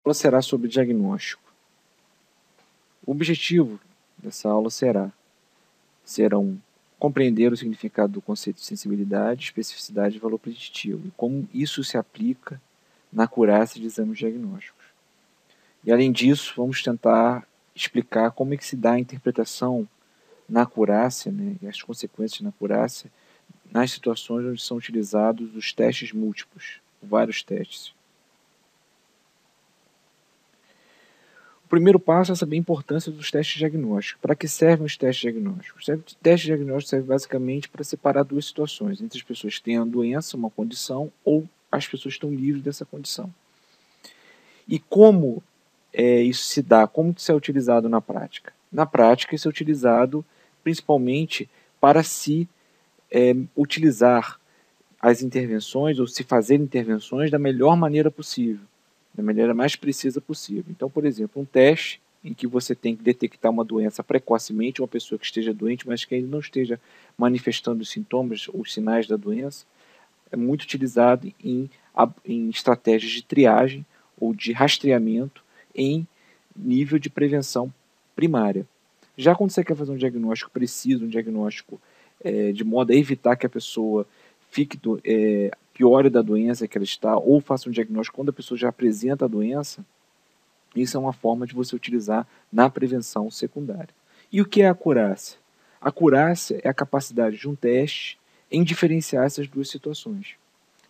aula será sobre diagnóstico. O objetivo dessa aula serão compreender o significado do conceito de sensibilidade, especificidade e valor preditivo, e como isso se aplica na acurácia de exames diagnósticos. E além disso, vamos tentar explicar como é que se dá a interpretação na acurácia, né, e as consequências na acurácia, nas situações onde são utilizados os testes múltiplos, vários testes. O primeiro passo é saber a importância dos testes diagnósticos. Para que servem os testes diagnósticos? O teste diagnóstico serve basicamente para separar duas situações, entre as pessoas que têm a doença, uma condição, ou as pessoas que estão livres dessa condição. E como isso se dá? Como isso é utilizado na prática? Na prática, isso é utilizado principalmente para se utilizar as intervenções, ou se fazer intervenções da melhor maneira possível, da maneira mais precisa possível. Então, por exemplo, um teste em que você tem que detectar uma doença precocemente, uma pessoa que esteja doente, mas que ainda não esteja manifestando os sintomas, os sinais da doença, é muito utilizado em estratégias de triagem ou de rastreamento em nível de prevenção primária. Já quando você quer fazer um diagnóstico preciso, um diagnóstico de modo a evitar que a pessoa fique piore da doença que ela está, ou faça um diagnóstico quando a pessoa já apresenta a doença, isso é uma forma de você utilizar na prevenção secundária. E o que é a acurácia? A acurácia é a capacidade de um teste em diferenciar essas duas situações.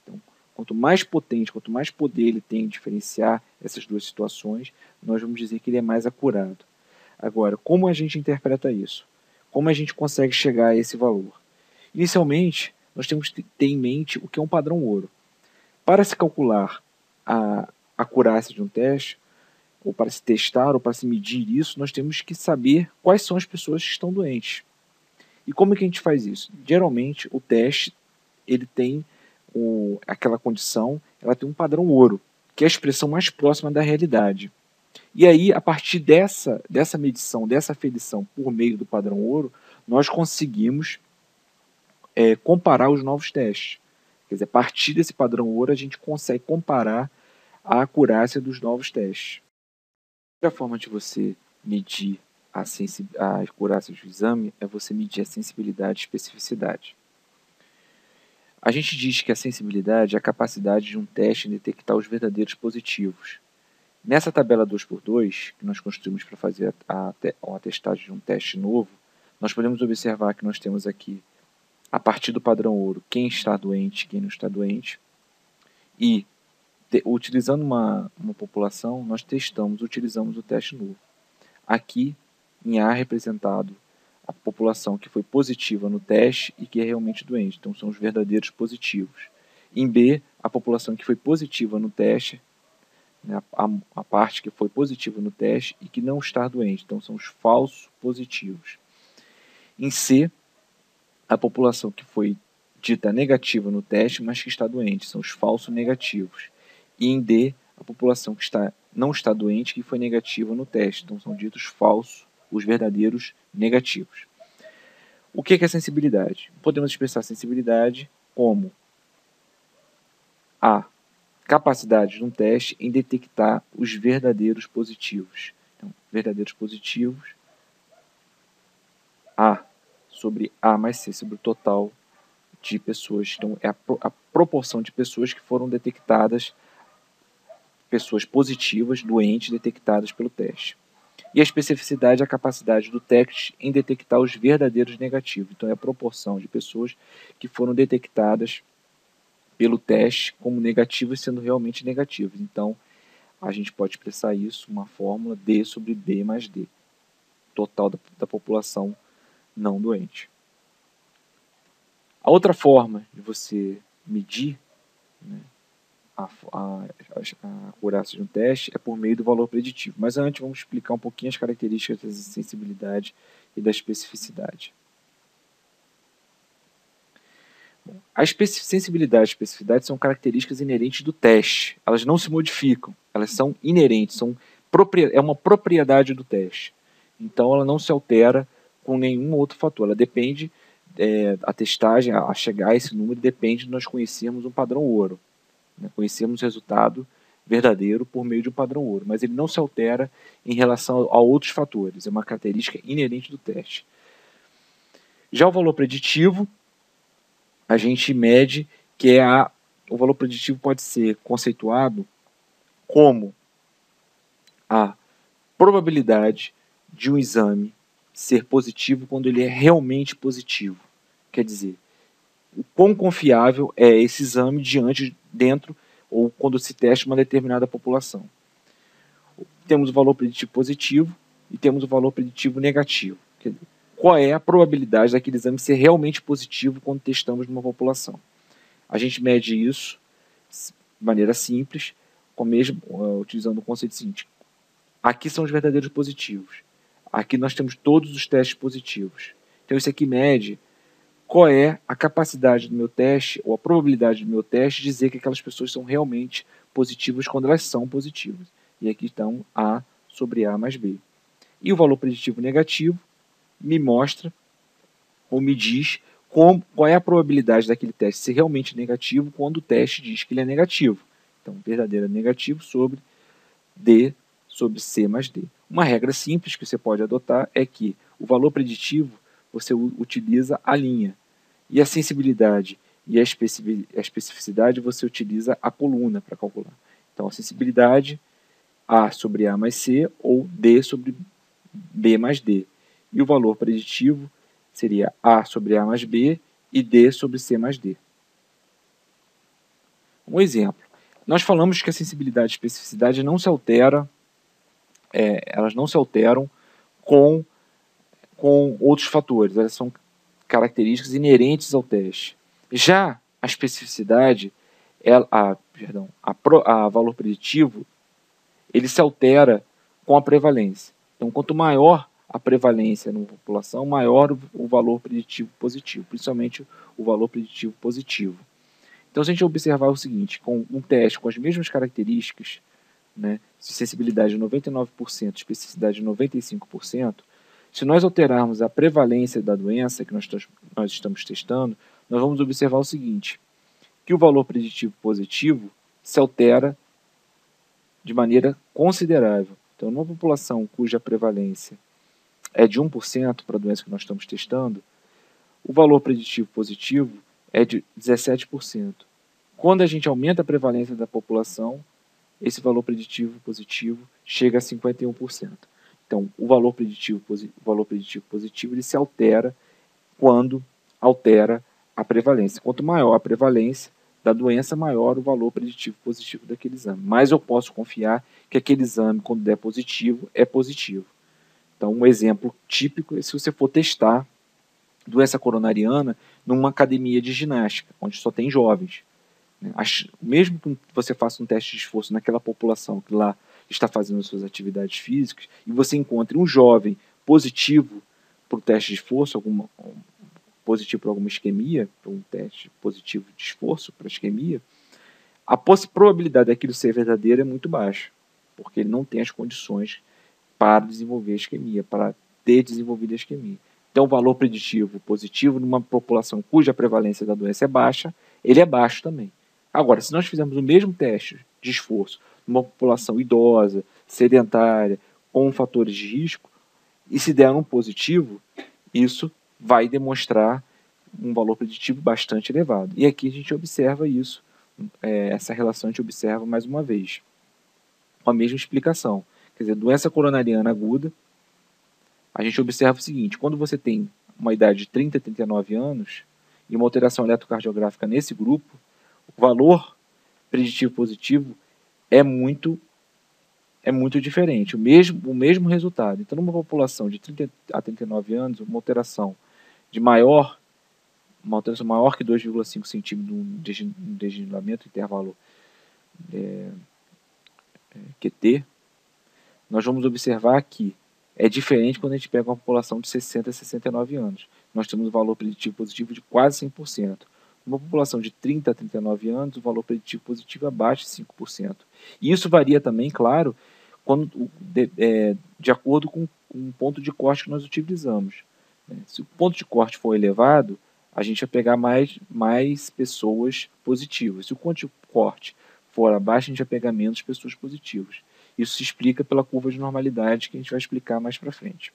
Então, quanto mais potente, quanto mais poder ele tem em diferenciar essas duas situações, nós vamos dizer que ele é mais acurado. Agora, como a gente interpreta isso? Como a gente consegue chegar a esse valor? Inicialmente, nós temos que ter em mente o que é um padrão ouro. Para se calcular a acurácia de um teste, ou para se testar, ou para se medir isso, nós temos que saber quais são as pessoas que estão doentes. E como é que a gente faz isso? Geralmente, o teste ele tem aquela condição, ela tem um padrão ouro, que é a expressão mais próxima da realidade. E aí, a partir dessa medição, dessa aferição por meio do padrão ouro, nós conseguimos comparar os novos testes. Quer dizer, a partir desse padrão ouro, a gente consegue comparar a acurácia dos novos testes. A forma de você medir a acurácia do exame é você medir a sensibilidade e especificidade. A gente diz que a sensibilidade é a capacidade de um teste em detectar os verdadeiros positivos. Nessa tabela 2x2, que nós construímos para fazer a testagem de um teste novo, nós podemos observar que nós temos aqui, a partir do padrão ouro, quem está doente e quem não está doente. E, utilizando uma população, nós utilizamos o teste novo. Aqui, em A, representado a população que foi positiva no teste e que é realmente doente. Então, são os verdadeiros positivos. Em B, a população que foi positiva no teste, né, a parte que foi positiva no teste e que não está doente. Então, são os falsos positivos. Em C, a população que foi dita negativa no teste, mas que está doente. São os falsos negativos. E em D, a população que não está doente e que foi negativa no teste. Então, são ditos falsos, os verdadeiros negativos. O que é sensibilidade? Podemos expressar sensibilidade como a capacidade de um teste em detectar os verdadeiros positivos. Então, verdadeiros positivos, A sobre A mais C sobre o total de pessoas. Então, é a proporção de pessoas que foram detectadas, pessoas positivas, doentes, detectadas pelo teste. E a especificidade é a capacidade do teste em detectar os verdadeiros negativos. Então, é a proporção de pessoas que foram detectadas pelo teste como negativas, sendo realmente negativas. Então, a gente pode expressar isso, uma fórmula D sobre B mais D, total da população não doente. A outra forma de você medir, né, a acurácia de um teste é por meio do valor preditivo. Mas antes vamos explicar um pouquinho as características da sensibilidade e da especificidade. Bom, a sensibilidade e especificidade são características inerentes do teste. Elas não se modificam, elas são inerentes, é uma propriedade do teste. Então ela não se altera com nenhum outro fator, ela depende, a testagem, a chegar a esse número, depende de nós conhecermos um padrão ouro. Conhecemos o resultado verdadeiro por meio de um padrão ouro, mas ele não se altera em relação a outros fatores, é uma característica inerente do teste. Já o valor preditivo, a gente mede que o valor preditivo pode ser conceituado como a probabilidade de um exame ser positivo quando ele é realmente positivo. Quer dizer, o quão confiável é esse exame dentro ou quando se testa uma determinada população. Temos o valor preditivo positivo e temos o valor preditivo negativo. Quer dizer, qual é a probabilidade daquele exame ser realmente positivo quando testamos numa população? A gente mede isso de maneira simples, utilizando o conceito seguinte. Aqui são os verdadeiros positivos. Aqui nós temos todos os testes positivos. Então isso aqui mede qual é a capacidade do meu teste, ou a probabilidade do meu teste, de dizer que aquelas pessoas são realmente positivas quando elas são positivas. E aqui estão A sobre A mais B. E o valor preditivo negativo me mostra, ou me diz, qual é a probabilidade daquele teste ser realmente negativo quando o teste diz que ele é negativo. Então, verdadeiro é negativo sobre D sobre C mais D. Uma regra simples que você pode adotar é que o valor preditivo você utiliza a linha, e a sensibilidade e a especificidade você utiliza a coluna para calcular. Então, a sensibilidade, A sobre A mais C, ou D sobre B mais D. E o valor preditivo seria A sobre A mais B e D sobre C mais D. Um exemplo. Nós falamos que a sensibilidade e a especificidade não se altera, elas não se alteram com outros fatores, elas são características inerentes ao teste. Já a especificidade, a valor preditivo, ele se altera com a prevalência. Então, quanto maior a prevalência numa população, maior o valor preditivo positivo, principalmente o valor preditivo positivo. Então, se a gente observar o seguinte, com um teste com as mesmas características, né, sensibilidade de 99%, especificidade de 95%, se nós alterarmos a prevalência da doença que nós estamos testando, nós vamos observar o seguinte, que o valor preditivo positivo se altera de maneira considerável. Então, numa população cuja prevalência é de 1% para a doença que nós estamos testando, o valor preditivo positivo é de 17%. Quando a gente aumenta a prevalência da população, esse valor preditivo positivo chega a 51%. Então, o valor preditivo positivo ele se altera quando altera a prevalência. Quanto maior a prevalência da doença, maior o valor preditivo positivo daquele exame. Mas eu posso confiar que aquele exame, quando der positivo, é positivo. Então, um exemplo típico é se você for testar doença coronariana numa academia de ginástica, onde só tem jovens. Mesmo que você faça um teste de esforço naquela população que lá está fazendo as suas atividades físicas, e você encontre um jovem positivo para o teste de esforço, positivo para alguma isquemia, para um teste positivo de esforço para isquemia, a probabilidade daquilo ser verdadeiro é muito baixa, porque ele não tem as condições para desenvolver a isquemia, para ter desenvolvido a isquemia. Então, o valor preditivo positivo numa população cuja prevalência da doença é baixa, ele é baixo também. Agora, se nós fizermos o mesmo teste de esforço numa população idosa, sedentária, com fatores de risco, e se der um positivo, isso vai demonstrar um valor preditivo bastante elevado. E aqui a gente observa isso, essa relação a gente observa mais uma vez, com a mesma explicação. Quer dizer, doença coronariana aguda, a gente observa o seguinte, quando você tem uma idade de 30 a 39 anos e uma alteração eletrocardiográfica nesse grupo, o valor preditivo positivo é muito diferente, o mesmo resultado. Então, numa população de 30 a 39 anos, uma alteração maior que 2,5 centímetros no desnivelamento intervalo QT, nós vamos observar que é diferente quando a gente pega uma população de 60 a 69 anos. Nós temos um valor preditivo positivo de quase 100%. Numa população de 30 a 39 anos, o valor preditivo positivo é abaixo de 5%. E isso varia também, claro, de acordo com o ponto de corte que nós utilizamos. Se o ponto de corte for elevado, a gente vai pegar mais pessoas positivas. Se o ponto de corte fora baixa de apegamento de pessoas positivas. Isso se explica pela curva de normalidade que a gente vai explicar mais para frente.